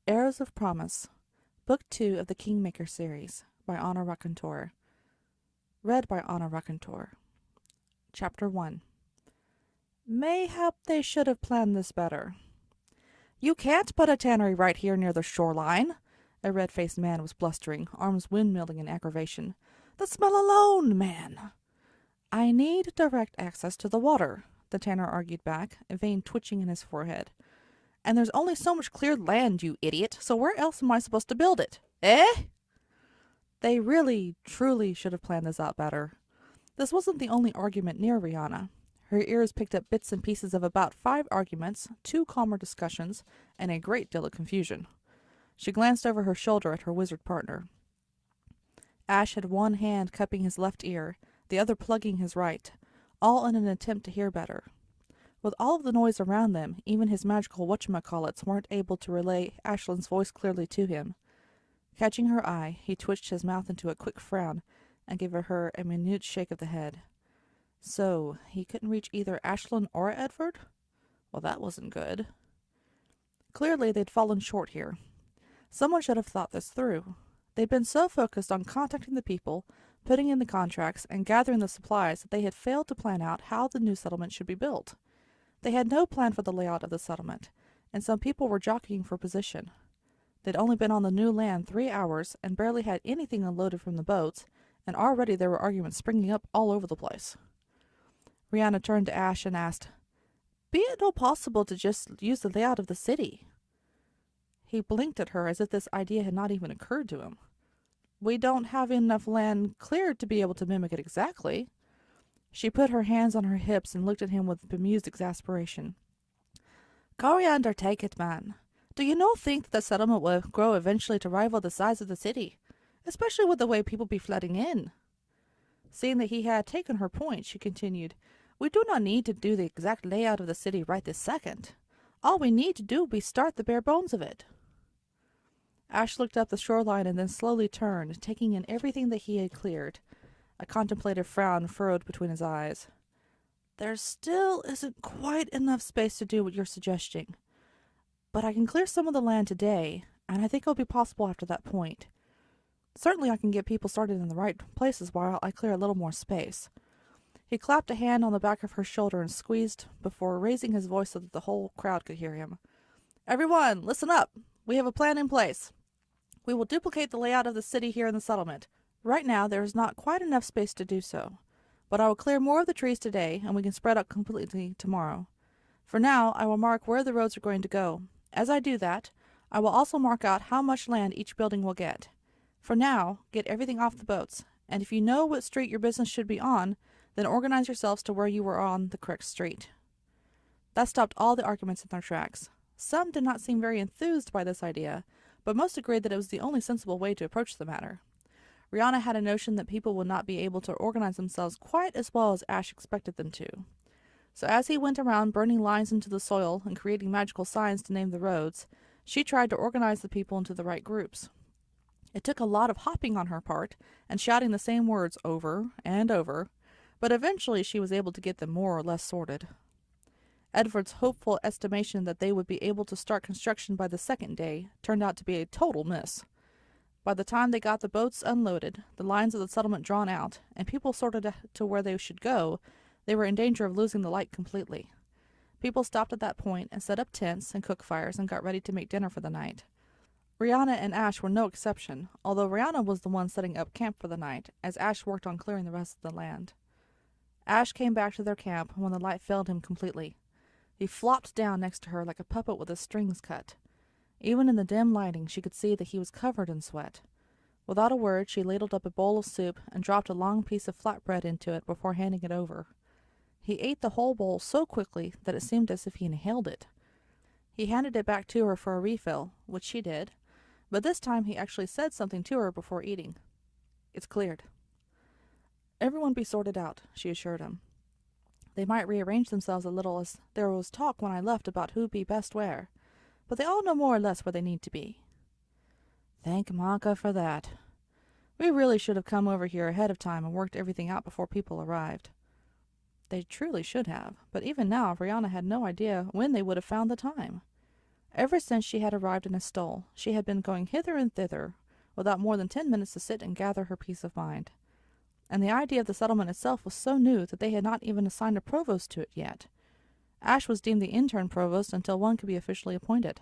Arrows of Promise, Book 2 of the Kingmakers series, by Raconteur. Read by Raconteur. Chapter 1. Mayhap they should have planned this better. You can't put a tannery right here near the shoreline, a red-faced man was blustering, arms windmilling in aggravation. The smell alone, man! I need direct access to the water, the tanner argued back, a vein twitching in his forehead. And there's only so much cleared land, you idiot, so where else am I supposed to build it? Eh? They really, truly should have planned this out better. This wasn't the only argument near Rihanna. Her ears picked up bits and pieces of about 5 arguments, 2 calmer discussions, and a great deal of confusion. She glanced over her shoulder at her wizard partner. Ash had one hand cupping his left ear, the other plugging his right, all in an attempt to hear better. With all of the noise around them, even his magical whatchamacallits weren't able to relay Ashland's voice clearly to him. Catching her eye, he twitched his mouth into a quick frown and gave her a minute shake of the head. So, he couldn't reach either Ashland or Edward? Well, that wasn't good. Clearly, they'd fallen short here. Someone should have thought this through. They'd been so focused on contacting the people, putting in the contracts, and gathering the supplies that they had failed to plan out how the new settlement should be built. They had no plan for the layout of the settlement, and some people were jockeying for position. They'd only been on the new land 3 hours and barely had anything unloaded from the boats, and already there were arguments springing up all over the place. Rihanna turned to Ash and asked, "Be it no possible to just use the layout of the city?" He blinked at her as if this idea had not even occurred to him. "We don't have enough land cleared to be able to mimic it exactly." She put her hands on her hips and looked at him with bemused exasperation. "Coriander, take it, man. Do you no think that the settlement will grow eventually to rival the size of the city, especially with the way people be flooding in?" Seeing that he had taken her point, she continued, "We do not need to do the exact layout of the city right this second. All we need to do be start the bare bones of it." Ash looked up the shoreline and then slowly turned, taking in everything that he had cleared. A contemplative frown furrowed between his eyes. "There still isn't quite enough space to do what you're suggesting. But I can clear some of the land today, and I think it'll be possible after that point. Certainly I can get people started in the right places while I clear a little more space." He clapped a hand on the back of her shoulder and squeezed before raising his voice so that the whole crowd could hear him. "Everyone, listen up. We have a plan in place. We will duplicate the layout of the city here in the settlement. Right now there is not quite enough space to do so, but I will clear more of the trees today, and we can spread out completely tomorrow. For now, I will mark where the roads are going to go. As I do that, I will also mark out how much land each building will get. For now, get everything off the boats, and if you know what street your business should be on, then organize yourselves to where you were on the correct street." That stopped all the arguments in their tracks. Some did not seem very enthused by this idea, but most agreed that it was the only sensible way to approach the matter. Rihanna had a notion that people would not be able to organize themselves quite as well as Ash expected them to. So as he went around burning lines into the soil and creating magical signs to name the roads, she tried to organize the people into the right groups. It took a lot of hopping on her part and shouting the same words over and over, but eventually she was able to get them more or less sorted. Edward's hopeful estimation that they would be able to start construction by the second day turned out to be a total miss. By the time they got the boats unloaded, the lines of the settlement drawn out, and people sorted to where they should go, they were in danger of losing the light completely. People stopped at that point and set up tents and cook fires and got ready to make dinner for the night. Rihanna and Ash were no exception, although Rihanna was the one setting up camp for the night, as Ash worked on clearing the rest of the land. Ash came back to their camp when the light failed him completely. He flopped down next to her like a puppet with his strings cut. Even in the dim lighting she could see that he was covered in sweat. Without a word she ladled up a bowl of soup and dropped a long piece of flatbread into it before handing it over. He ate the whole bowl so quickly that it seemed as if he inhaled it. He handed it back to her for a refill, which she did, but this time he actually said something to her before eating. "It's cleared." "Everyone be sorted out," she assured him. "They might rearrange themselves a little, as there was talk when I left about who'd be best where, but they all know more or less where they need to be." "Thank Maka for that. We really should have come over here ahead of time and worked everything out before people arrived." They truly should have, but even now Rihanna had no idea when they would have found the time. Ever since she had arrived in Estelle, she had been going hither and thither, without more than 10 minutes to sit and gather her peace of mind. And the idea of the settlement itself was so new that they had not even assigned a provost to it yet. Ash was deemed the intern provost until one could be officially appointed.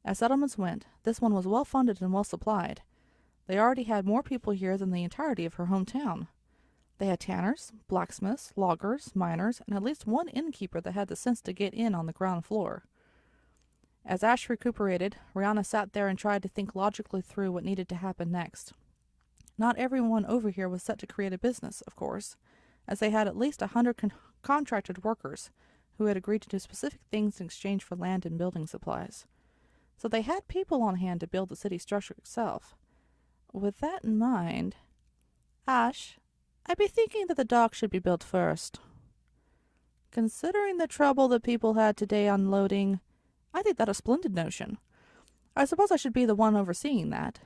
As settlements went, this one was well funded and well supplied. They already had more people here than the entirety of her hometown. They had tanners, blacksmiths, loggers, miners, and at least one innkeeper that had the sense to get in on the ground floor. As Ash recuperated, Rihanna sat there and tried to think logically through what needed to happen next. Not everyone over here was set to create a business, of course, as they had at least 100 contracted workers who had agreed to do specific things in exchange for land and building supplies. So they had people on hand to build the city structure itself. With that in mind, Ash, I'd be thinking that the dock should be built first. Considering the trouble that people had today unloading, I think that a splendid notion. I suppose I should be the one overseeing that.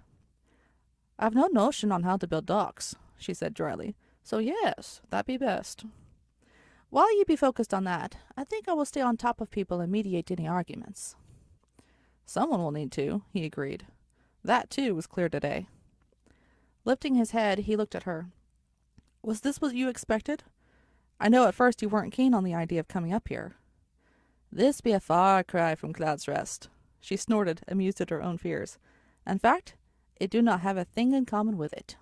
I've no notion on how to build docks, she said dryly. So yes, that be best. While you be focused on that, I think I will stay on top of people and mediate any arguments. Someone will need to, he agreed. That, too, was clear today. Lifting his head, he looked at her. Was this what you expected? I know at first you weren't keen on the idea of coming up here. This be a far cry from Cloud's Rest. She snorted, amused at her own fears. In fact, it do not have a thing in common with it.